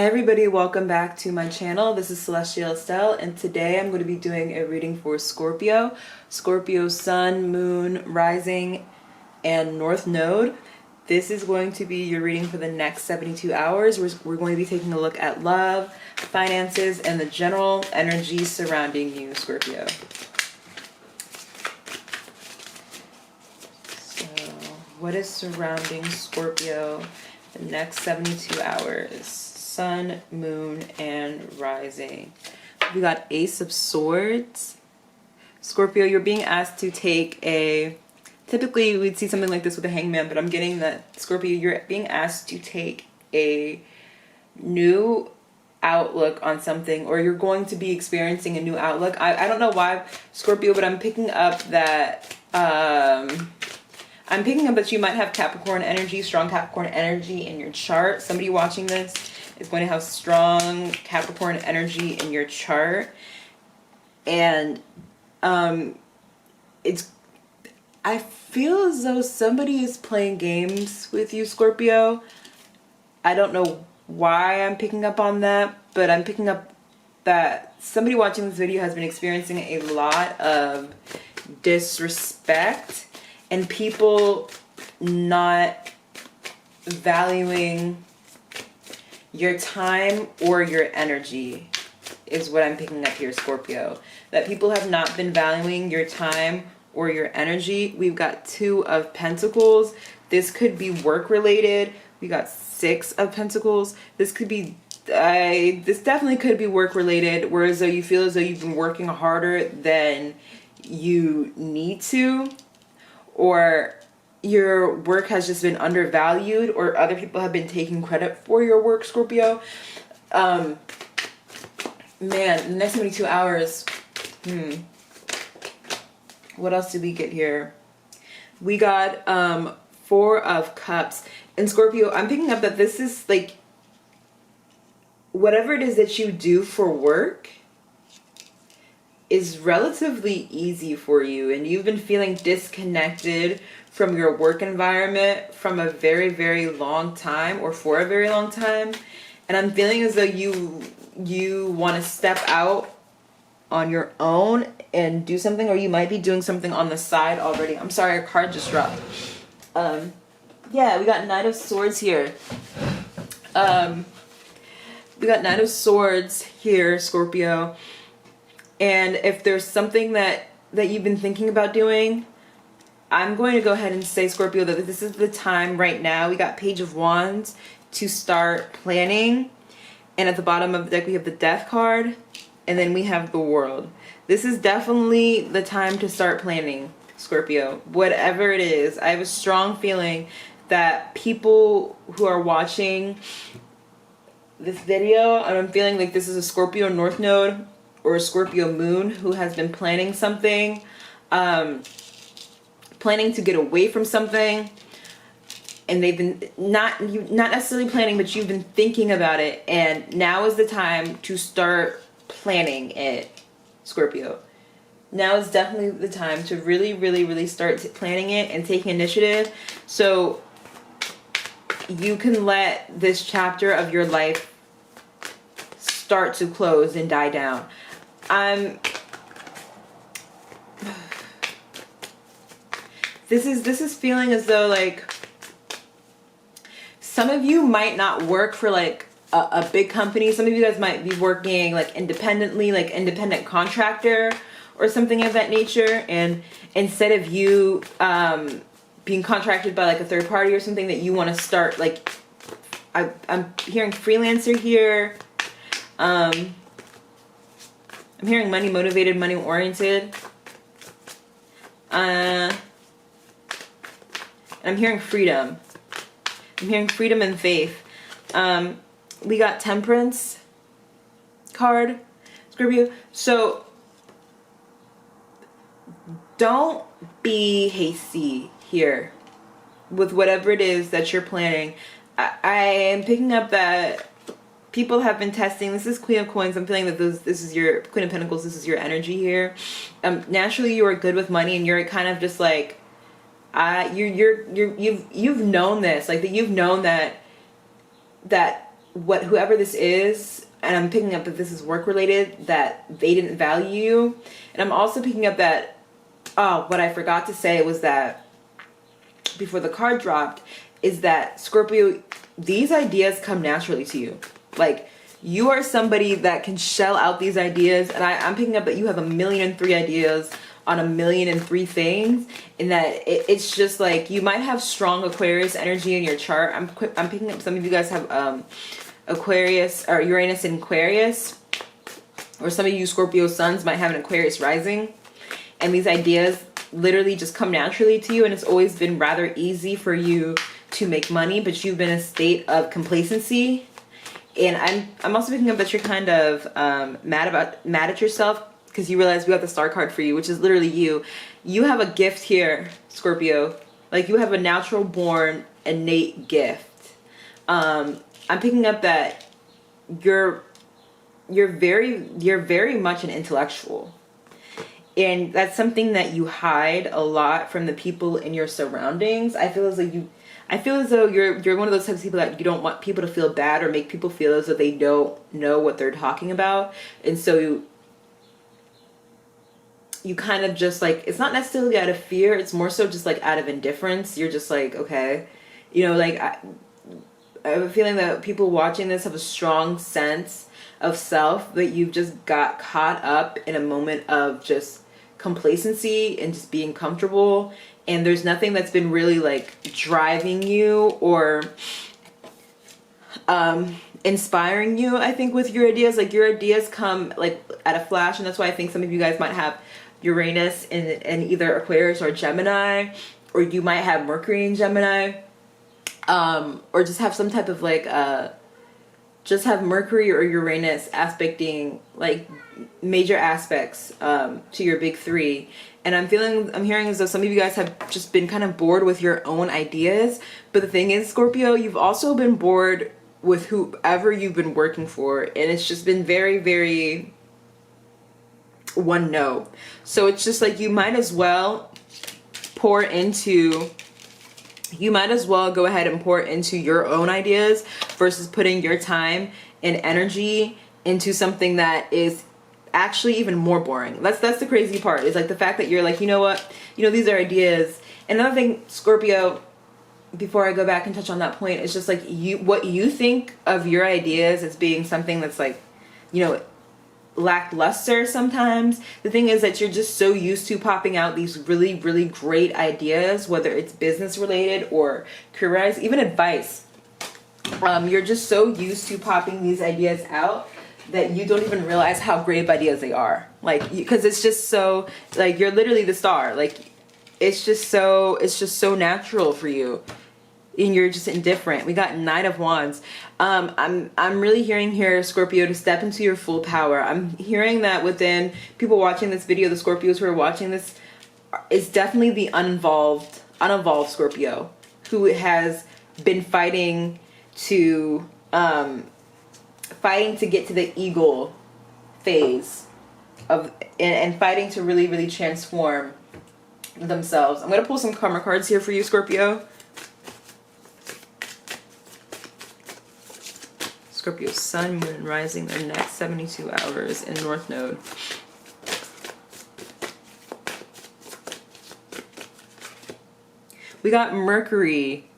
everybody, welcome back to my channel. This is Celestial Estelle, and today I'm going to be doing a reading for Scorpio. Scorpio Sun, Moon, Rising, and North Node. This is going to be your reading for the next 72 hours. We're going to be taking a look at love, finances, and the general energy surrounding you, Scorpio. So, what is surrounding Scorpio the next 72 hours? Sun, Moon, and Rising. We got Ace of Swords. Scorpio, you're being asked to take a... Typically, we'd see something like this with a hangman, but I'm getting that, Scorpio, you're being asked to take a new outlook on something, or you're going to be experiencing a new outlook. I don't know why, Scorpio, but I'm picking up that... I'm picking up that you might have Capricorn energy, strong Capricorn energy in your chart. Somebody watching this is going to have strong Capricorn energy in your chart. And I feel as though somebody is playing games with you, Scorpio. I don't know why I'm picking up on that, but I'm picking up that somebody watching this video has been experiencing a lot of disrespect and people not valuing your time or your energy is what I'm picking up here, Scorpio. That people have not been valuing your time or your energy. We've got Two of Pentacles. This could be work related. We got Six of Pentacles. This could be, this definitely could be work related, whereas though you feel as though you've been working harder than you need to, or your work has just been undervalued, or other people have been taking credit for your work, Scorpio. Man, the next 72 hours, what else did we get here? We got Four of Cups. And Scorpio, I'm picking up that this is like, whatever it is that you do for work is relatively easy for you, and you've been feeling disconnected from your work environment from a very, very long time, or for a very long time. And I'm feeling as though you want to step out on your own and do something, or you might be doing something on the side already. I'm sorry, a card just dropped. Yeah, we got Knight of Swords here. We got Knight of Swords here, Scorpio. And if there's something that you've been thinking about doing, I'm going to go ahead and say, Scorpio, that this is the time right now. We got Page of Wands to start planning. And at the bottom of the deck, we have the Death card. And then we have the World. This is definitely the time to start planning, Scorpio. Whatever it is, I have a strong feeling that people who are watching this video, I'm feeling like this is a Scorpio North Node or a Scorpio Moon who has been planning something, planning to get away from something, and they've been not necessarily planning, but you've been thinking about it, and now is the time to start planning it, Scorpio. Now is definitely the time to really, really, really start planning it and taking initiative, so you can let this chapter of your life start to close and die down. This is feeling as though, like, some of you might not work for like a big company. Some of you guys might be working like independently, like independent contractor or something of that nature, and instead of you being contracted by like a third party or something, that you want to start, like, I'm hearing freelancer here. I'm hearing money motivated, money oriented. I'm hearing freedom. I'm hearing freedom and faith. We got Temperance card, Scorpio. So don't be hasty here with whatever it is that you're planning. I am picking up that people have been testing. This is Queen of Coins. I'm feeling that this is your Queen of Pentacles. This is your energy here. Naturally, you are good with money, and you're kind of just like, you've known this, like that you've known that whoever this is, and I'm picking up that this is work related, that they didn't value you. And I'm also picking up that, what I forgot to say was that before the card dropped, is that Scorpio, these ideas come naturally to you. Like, you are somebody that can shell out these ideas, and I'm picking up that you have 1,000,003 ideas on 1,000,003 things, and that it's just like you might have strong Aquarius energy in your chart. I'm picking up some of you guys have Aquarius or Uranus in Aquarius, or some of you Scorpio suns might have an Aquarius rising, and these ideas literally just come naturally to you, and it's always been rather easy for you to make money, but you've been in a state of complacency. And I'm also picking up that you're kind of mad at yourself, because you realize we have the star card for you, which is literally you. You have a gift here, Scorpio. Like, you have a natural born innate gift. I'm picking up that you're very much an intellectual. And that's something that you hide a lot from the people in your surroundings. I feel as though you're one of those types of people that you don't want people to feel bad or make people feel as though they don't know what they're talking about. And so you kind of just like, it's not necessarily out of fear, it's more so just like out of indifference. You're just like, okay, you know, like I have a feeling that people watching this have a strong sense of self, but you've just got caught up in a moment of just complacency and just being comfortable, and there's nothing that's been really like driving you or inspiring you. I think with your ideas, like your ideas come like at a flash, and that's why I think some of you guys might have Uranus in either Aquarius or Gemini, or you might have Mercury in Gemini, or just have some type of like just have Mercury or Uranus aspecting like major aspects to your big three. And I'm hearing as though some of you guys have just been kind of bored with your own ideas. But the thing is, Scorpio, you've also been bored with whoever you've been working for, and it's just been very, very one note. So it's just like you might as well go ahead and pour into your own ideas versus putting your time and energy into something that is actually even more boring. That's the crazy part. It's like the fact that you're like, you know what, these are ideas. And another thing, Scorpio, before I go back and touch on that point, it's just like what you think of your ideas as being something that's like, lackluster sometimes. The thing is that you're just so used to popping out these really, really great ideas, whether it's business related or career, even advice. You're just so used to popping these ideas out that you don't even realize how great of ideas they are. Like, because it's just so, like, you're literally the star. Like, it's just so natural for you. And you're just indifferent. We got Knight of Wands. I'm really hearing here, Scorpio, to step into your full power. I'm hearing that within people watching this video, the Scorpios who are watching this, is definitely the unevolved Scorpio who has been fighting to get to the eagle phase of and fighting to really, really transform themselves. I'm gonna pull some karma cards here for you, Scorpio. Scorpio Sun, Moon, and Rising, their next 72 hours in North Node. We got Mercury.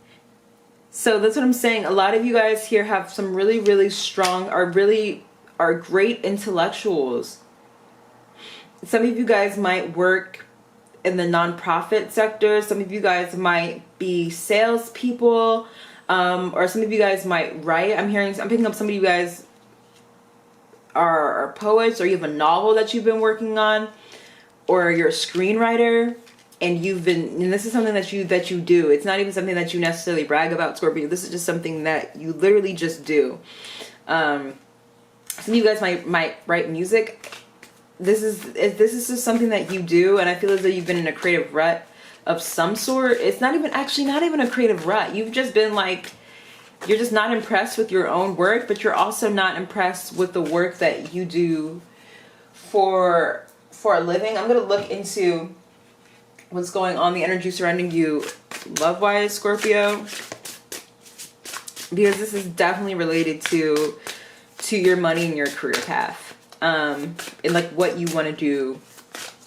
So that's what I'm saying. A lot of you guys here have some really, really strong, are great intellectuals. Some of you guys might work in the nonprofit sector. Some of you guys might be salespeople. Or some of you guys might write. I'm picking up some of you guys are poets, or you have a novel that you've been working on, or you're a screenwriter, and this is something that you do. It's not even something that you necessarily brag about, Scorpio. This is just something that you literally just do. Some of you guys might write music. This is just something that you do, and I feel as though you've been in a creative rut of some sort. It's not even a creative rut. You've just been like, you're just not impressed with your own work, but you're also not impressed with the work that you do for a living. I'm going to look into what's going on, the energy surrounding you love-wise, Scorpio. because this is definitely related to your money and your career path, and like what you want to do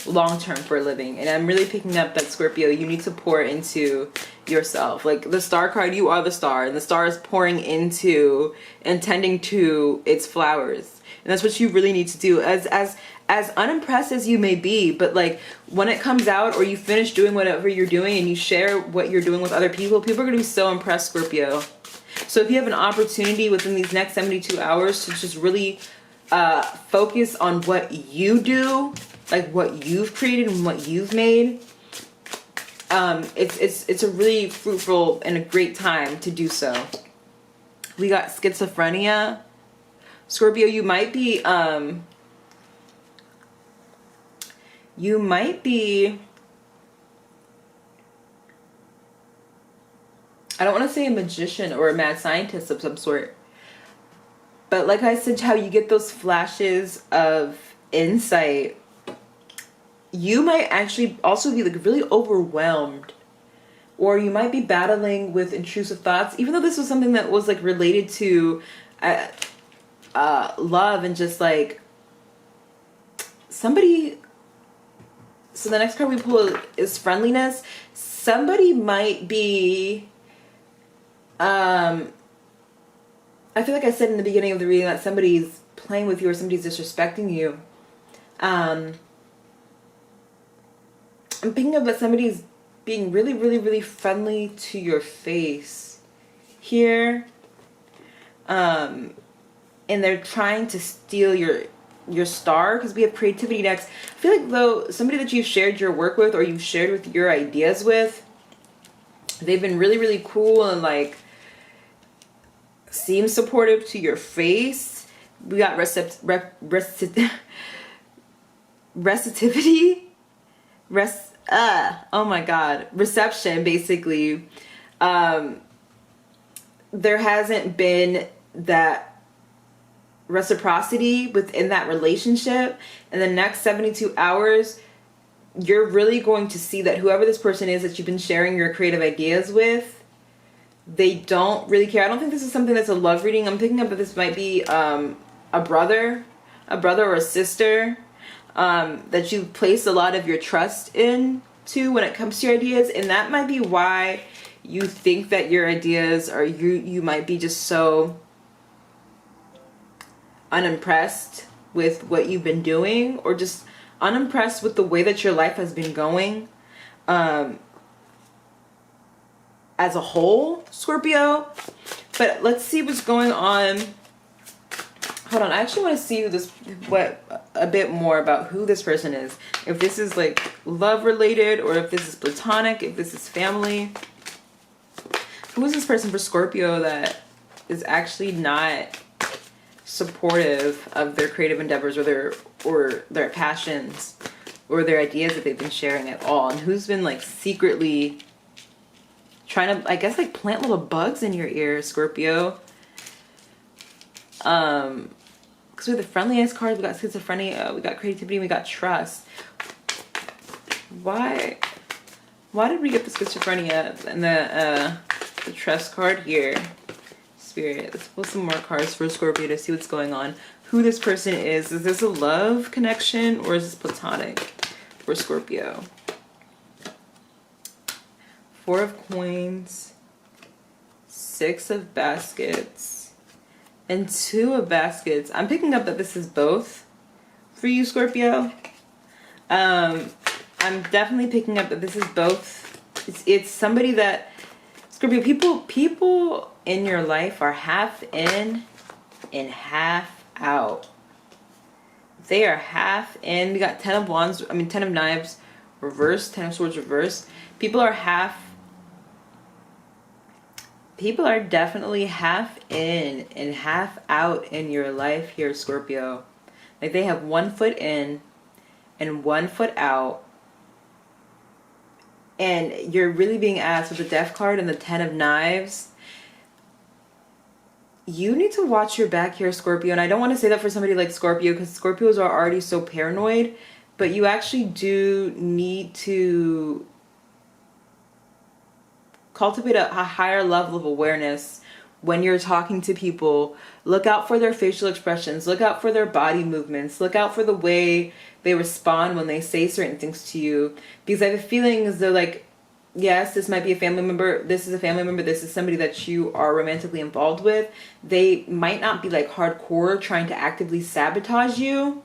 long term for a living. And I'm really picking up that, Scorpio, you need to pour into yourself. Like the star card, you are the star, and the star is pouring into and tending to its flowers. And that's what you really need to do, as unimpressed as you may be. But like when it comes out, or you finish doing whatever you're doing and you share what you're doing with other people, people are going to be so impressed, Scorpio. So if you have an opportunity within these next 72 hours to just really focus on what you do, like what you've created and what you've made, it's a really fruitful and a great time to do so. We got schizophrenia. Scorpio, you might be I don't want to say a magician or a mad scientist of some sort, but like I said, how you get those flashes of insight, you might actually also be like really overwhelmed, or you might be battling with intrusive thoughts, even though this was something that was like related to love and just like somebody. So the next card we pull is friendliness. Somebody might be I feel like I said in the beginning of the reading that somebody's playing with you or somebody's disrespecting you. I'm picking up that somebody's being really, really, really friendly to your face here. And they're trying to steal your star, because we have creativity next. I feel like though somebody that you've shared your work with, or you've shared with your ideas with, they've been really, really cool and like seem supportive to your face. We got receptivity. Oh my god, reception, basically. There hasn't been that reciprocity within that relationship. In the next 72 hours, you're really going to see that whoever this person is that you've been sharing your creative ideas with, they don't really care. I don't think this is something that's a love reading. I'm picking up that this might be a brother or a sister that you place a lot of your trust into when it comes to your ideas, and that might be why you think that your ideas are you might be just so unimpressed with what you've been doing, or just unimpressed with the way that your life has been going as a whole, Scorpio. But let's see what's going on. Hold on, I actually want to see a bit more about who this person is. If this is like love related, or if this is platonic, if this is family. Who is this person for Scorpio that is actually not supportive of their creative endeavors, or their passions, or their ideas that they've been sharing at all? And who's been like secretly trying to, I guess, like plant little bugs in your ear, Scorpio? Because we have the friendliness card, we got schizophrenia, we got creativity, we got trust. Why did we get the schizophrenia and the trust card here? Spirit, let's pull some more cards for Scorpio to see what's going on. Who this person is. Is this a love connection, or is this platonic for Scorpio? Four of Coins, Six of Baskets, and Two of Baskets. I'm picking up that this is both for you, Scorpio. I'm definitely picking up that this is both. It's somebody that, Scorpio, people in your life are half in and half out. They are half in. We got 10 of Wands, I mean 10 of Knives reversed, 10 of Swords reversed. People are definitely half in and half out in your life here, Scorpio. Like they have 1 foot in and 1 foot out. And you're really being asked with the Death card and the 10 of Knives. You need to watch your back here, Scorpio. And I don't want to say that for somebody like Scorpio, because Scorpios are already so paranoid. But you actually do need to cultivate a higher level of awareness when you're talking to people, look out for their facial expressions, look out for their body movements, look out for the way they respond when they say certain things to you. Because I have a feeling as though, like, yes, this might be a family member, this is a family member, this is somebody that you are romantically involved with. They might not be like hardcore trying to actively sabotage you.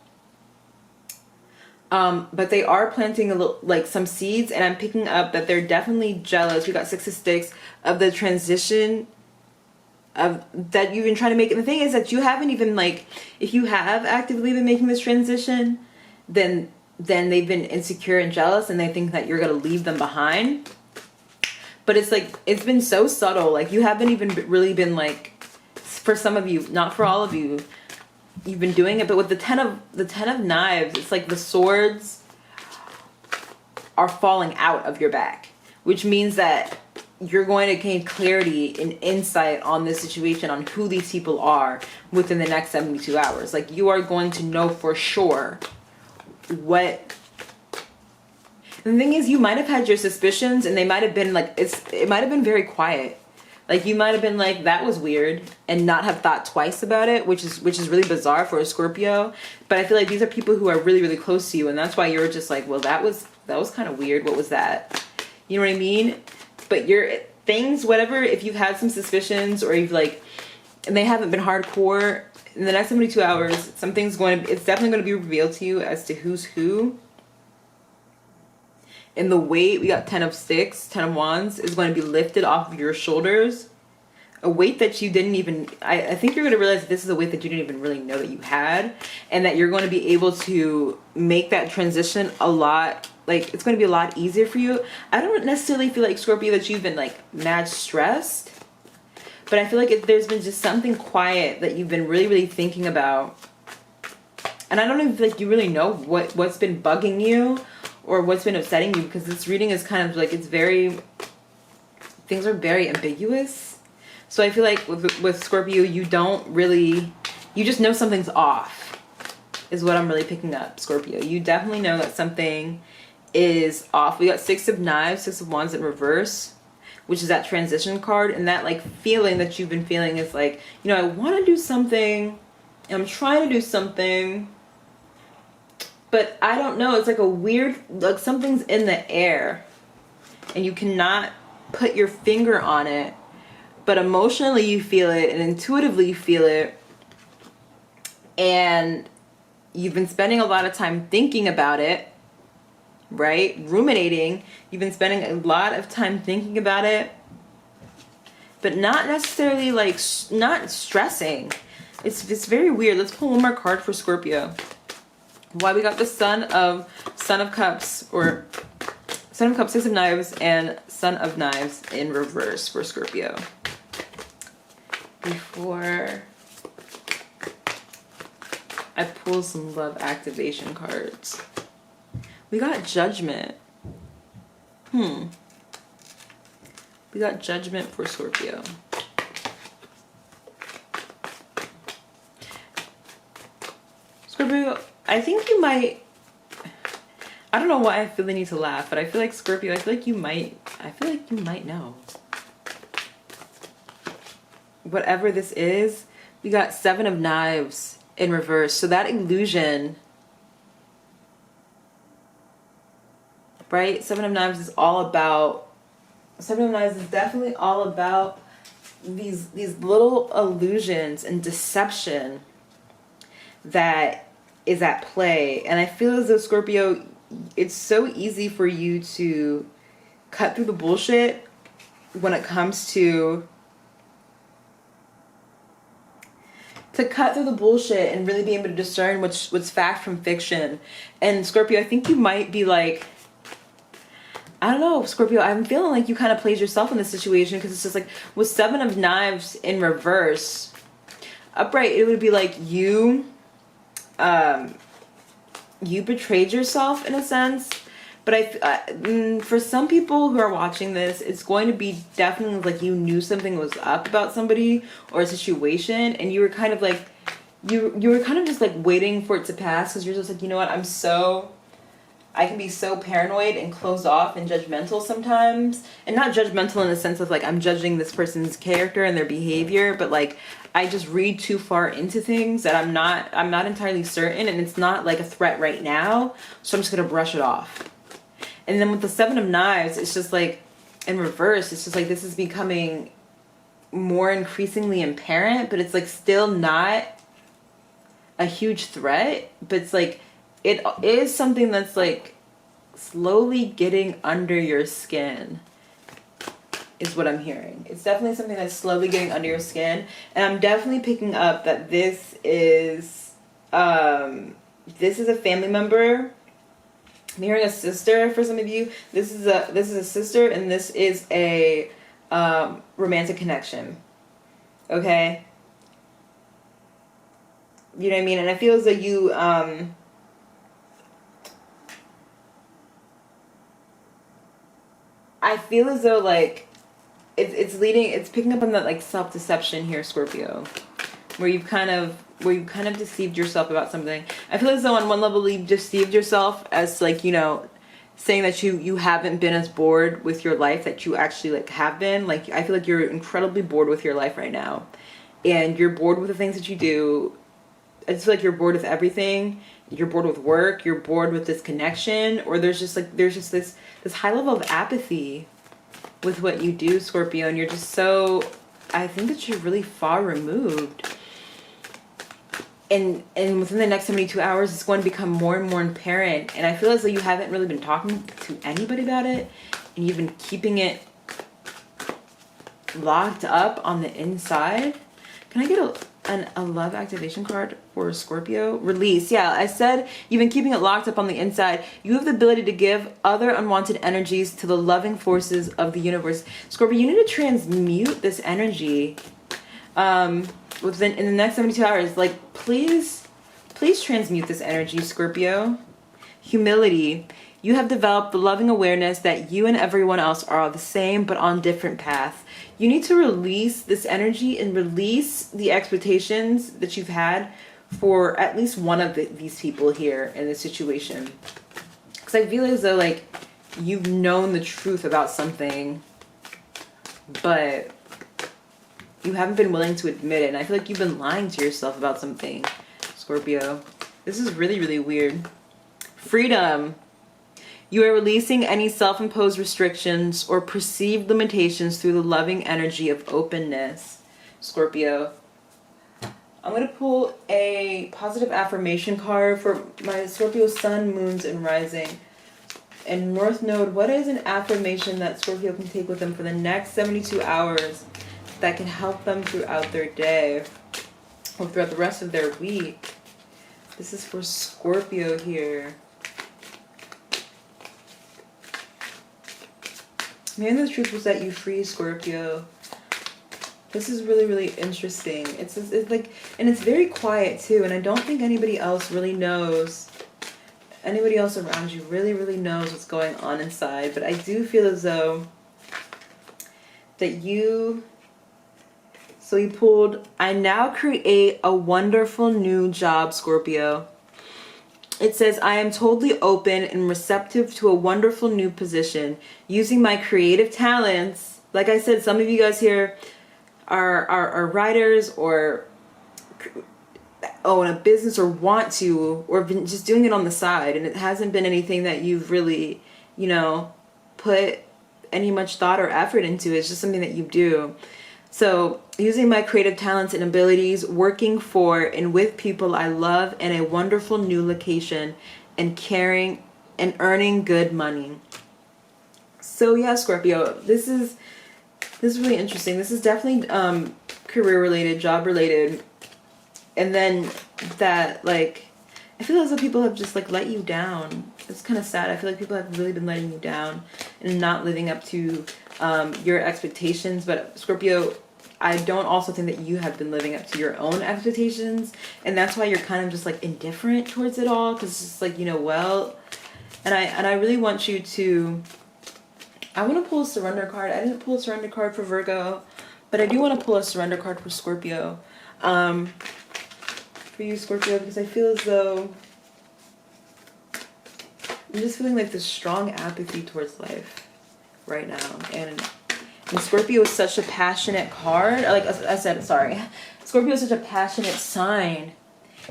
But they are planting a little, like, some seeds, and I'm picking up that they're definitely jealous. We got 6 of Sticks of the transition of that you've been trying to make. And the thing is that you haven't even, like, if you have actively been making this transition, then they've been insecure and jealous, and they think that you're gonna leave them behind. But it's like, it's been so subtle. Like, you haven't even really been, like, for some of you, not for all of you, you've been doing it. But with the 10 of Knives, it's like the swords are falling out of your back, which means that you're going to gain clarity and insight on this situation, on who these people are within the next 72 hours. Like, you are going to know for sure what. And the thing is, you might have had your suspicions, and they might have been like, it might have been very quiet. Like, you might have been like, that was weird, and not have thought twice about it, which is really bizarre for a Scorpio. But I feel like these are people who are really, really close to you, and that's why you're just like, well, that was kind of weird. What was that? You know what I mean? But whatever, if you've had some suspicions, or you've, like, and they haven't been hardcore, in the next 72 hours, it's definitely going to be revealed to you as to who's who. And the weight, we got 10 of Sticks, 10 of Wands, is going to be lifted off of your shoulders. A weight that you didn't even, I think you're going to realize that this is a weight that you didn't even really know that you had. And that you're going to be able to make that transition a lot, like, it's going to be a lot easier for you. I don't necessarily feel like, Scorpio, that you've been, like, mad stressed. But I feel like there's been just something quiet that you've been really, really thinking about. And I don't even feel like you really know what's been bugging you, or what's been upsetting you, because this reading is kind of like, things are very ambiguous. So I feel like with Scorpio, you just know something's off, is what I'm really picking up, Scorpio. You definitely know that something is off. We got 6 of Knives, 6 of Wands in reverse, which is that transition card, and that, like, feeling that you've been feeling is like, you know, I want to do something, I'm trying to do something, but I don't know. It's like a weird, like, something's in the air and you cannot put your finger on it, but emotionally you feel it and intuitively you feel it. And you've been spending a lot of time thinking about it, right? Ruminating. You've been spending a lot of time thinking about it, but not necessarily, like, not stressing. It's very weird. Let's pull one more card for Scorpio. Why we got the Son of Cups, or Son of Cups, 6 of Knives, and Son of Knives in reverse for Scorpio. Before I pull some love activation cards, we got Judgment. We got Judgment for Scorpio. Scorpio, I think you might, I don't know why I feel the need to laugh, but I feel like, Scorpio, I feel like you might know. Whatever this is, we got 7 of Knives in reverse. So that illusion, right? 7 of Knives is definitely all about these little illusions and deception that is at play. And I feel as though, Scorpio, it's so easy for you to cut through the bullshit when it comes to cut through the bullshit and really be able to discern what's fact from fiction. And Scorpio, I think you might be like, I don't know, Scorpio, I'm feeling like you kind of played yourself in this situation, because it's just like, with 7 of Knives in reverse, upright, it would be like you betrayed yourself in a sense. But for some people who are watching this, it's going to be definitely like you knew something was up about somebody or a situation, and you were kind of like, you were kind of just like waiting for it to pass, because you're just like, you know what, I can be so paranoid and closed off and judgmental sometimes. And not judgmental in the sense of like I'm judging this person's character and their behavior, but like I just read too far into things that I'm not entirely certain, and it's not like a threat right now, so I'm just gonna brush it off. And then with the Seven of Knives, it's just like in reverse, it's just like this is becoming more increasingly apparent, but it's like still not a huge threat, but it's like it is something that's like slowly getting under your skin is what I'm hearing. It's definitely something that's slowly getting under your skin, and I'm definitely picking up that this is a family member. I'm hearing a sister for some of you. This is a sister, and this is a romantic connection. Okay? You know what I mean? And I feel as though you I feel as though like it's picking up on that like self-deception here, Scorpio, where you've kind of deceived yourself about something. I feel as though on one level you've deceived yourself as like, you know, saying that you haven't been as bored with your life that you actually like have been. Like I feel like you're incredibly bored with your life right now, and you're bored with the things that you do. I just feel like you're bored with everything. You're bored with work. You're bored with this connection, or there's just this high level of apathy with what you do, Scorpio, and you're just so, I think that you're really far removed. And within the next 72 hours, it's going to become more and more apparent. And I feel as though you haven't really been talking to anybody about it, and you've been keeping it locked up on the inside. Can I get a love activation card for Scorpio? Release. Yeah, I said you've been keeping it locked up on the inside. You have the ability to give other unwanted energies to the loving forces of the universe. Scorpio, you need to transmute this energy in the next 72 hours. Like, please transmute this energy, Scorpio. Humility. You have developed the loving awareness that you and everyone else are the same but on different paths. You need to release this energy and release the expectations that you've had for at least one of these people here in this situation. Because I feel as though like you've known the truth about something, but you haven't been willing to admit it. And I feel like you've been lying to yourself about something, Scorpio. This is really, really weird. Freedom. You are releasing any self-imposed restrictions or perceived limitations through the loving energy of openness, Scorpio. I'm going to pull a positive affirmation card for my Scorpio sun, moons, and rising. And North Node, what is an affirmation that Scorpio can take with them for the next 72 hours that can help them throughout their day or throughout the rest of their week? This is for Scorpio here. May the truth will set you free, Scorpio. This is really, really interesting. It's like, and it's very quiet too, and I don't think anybody else really knows. Anybody else around you really, really knows what's going on inside. But I do feel as though that you... So you pulled, I now create a wonderful new job, Scorpio. It says, I am totally open and receptive to a wonderful new position. Using my creative talents, like I said, some of you guys here are writers or own a business or want to, or been just doing it on the side. And it hasn't been anything that you've really, you know, put any much thought or effort into. It's just something that you do. So using my creative talents and abilities, working for and with people I love in a wonderful new location, and caring and earning good money. So yeah, Scorpio, this is really interesting. This is definitely career related, job related. And then that, like, I feel as though people have just like let you down. It's kind of sad. I feel like people have really been letting you down and not living up to your expectations. But Scorpio, I don't also think that you have been living up to your own expectations, and that's why you're kind of just like indifferent towards it all, because it's just like, you know, well, and I really want you to, I want to pull a surrender card. I didn't pull a surrender card for Virgo, but I do want to pull a surrender card for Scorpio, for you, Scorpio, because I feel as though I'm just feeling like this strong apathy towards life right now. And Scorpio is such a passionate card. Like I said, sorry. Scorpio is such a passionate sign.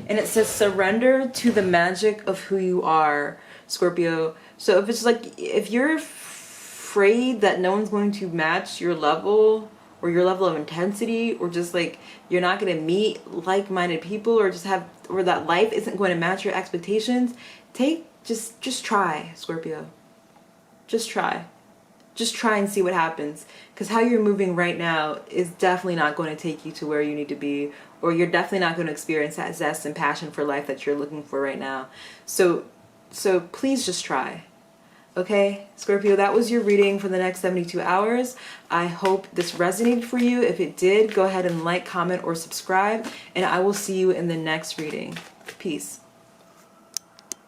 And it says surrender to the magic of who you are, Scorpio. So if it's like, if you're afraid that no one's going to match your level or your level of intensity, or just like you're not going to meet like-minded people, or or that life isn't going to match your expectations, just try, Scorpio. Just try. Just try and see what happens. Because how you're moving right now is definitely not going to take you to where you need to be, or you're definitely not going to experience that zest and passion for life that you're looking for right now. So please just try. Okay, Scorpio, that was your reading for the next 72 hours. I hope this resonated for you. If it did, go ahead and like, comment, or subscribe, and I will see you in the next reading. Peace.